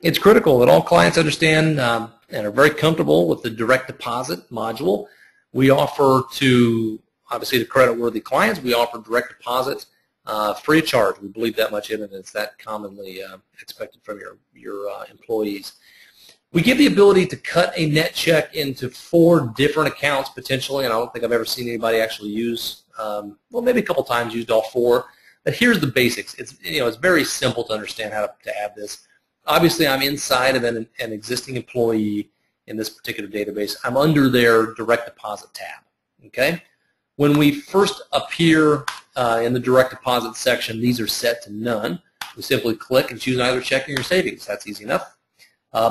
it's critical that all clients understand and are very comfortable with the direct deposit module. We offer to, obviously, the credit-worthy clients, we offer direct deposit free of charge. We believe that much in it, and it's that commonly expected from your employees. We give the ability to cut a net check into 4 different accounts potentially, and I don't think I've ever seen anybody actually use, well, maybe a couple times used all 4. But here's the basics. It's, it's very simple to understand how to add this. Obviously, I'm inside of an existing employee in this particular database. I'm under their direct deposit tab. Okay. When we first appear in the direct deposit section, these are set to none. We simply click and choose either checking or savings. That's easy enough.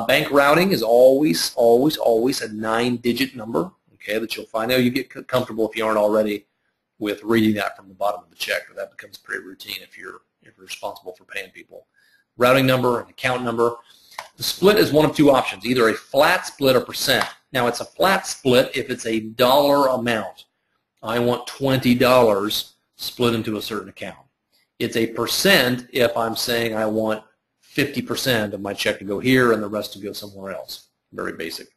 Bank routing is always, always, always a 9-digit number. Okay, that you'll find out. You get comfortable if you aren't already with reading that from the bottom of the check, but that becomes pretty routine if you're responsible for paying people. Routing number, an account number. The split is one of 2 options, either a flat split or percent. Now, it's a flat split if it's a dollar amount. I want $20 split into a certain account. It's a percent if I'm saying I want 50% of my check to go here and the rest to go somewhere else. Very basic.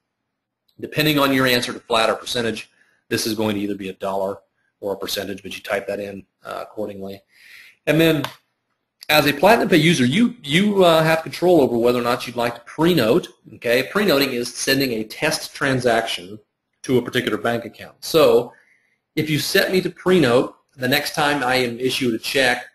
Depending on your answer to flat or percentage, this is going to either be a dollar or a percentage, but you type that in accordingly. And then, as a PlatinumPay user, you have control over whether or not you'd like to pre-note. Okay, pre-noting is sending a test transaction to a particular bank account. So, if you set me to pre-note, the next time I am issued a check,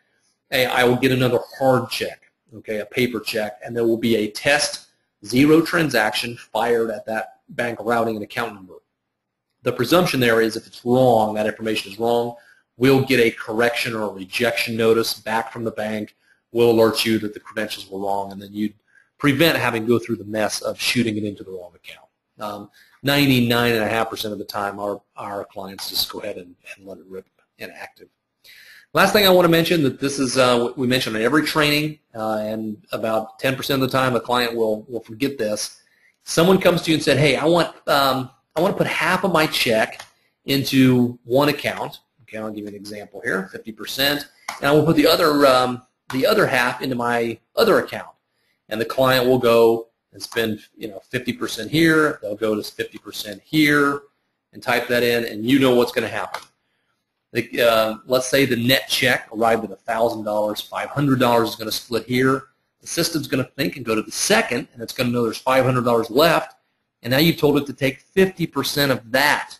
I will get another hard check, okay, a paper check, and there will be a test 0 transaction fired at that bank routing and account number. The presumption there is if it's wrong, that information is wrong, we'll get a correction or a rejection notice back from the bank. We'll alert you that the credentials were wrong, and then you'd prevent having to go through the mess of shooting it into the wrong account. 99.5% of the time, our clients just go ahead and let it rip inactive. Last thing I want to mention, that this is what we mention in every training, and about 10% of the time a client will forget this. Someone comes to you and said, hey, I want to put half of my check into one account. Okay, I'll give you an example here, 50%, and I will put the other half into my other account. And the client will go and spend 50% here. They'll go to 50% here and type that in, and you know what's going to happen. Let's say the net check arrived at $1,000, $500 is going to split here. The system's going to think and go to the second, and it's going to know there's $500 left, and now you've told it to take 50% of that.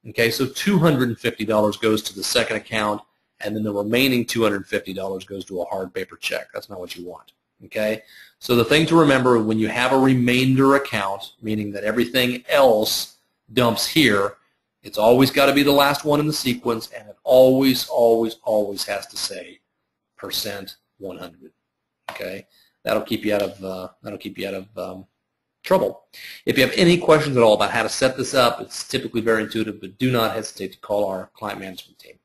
Okay, so $250 goes to the second account, and then the remaining $250 goes to a hard paper check. That's not what you want. Okay, so the thing to remember when you have a remainder account, meaning that everything else dumps here, it's always got to be the last one in the sequence, and it always, always, always has to say %100. Okay, that'll keep you out of trouble. If you have any questions at all about how to set this up, it's typically very intuitive, but do not hesitate to call our client management team.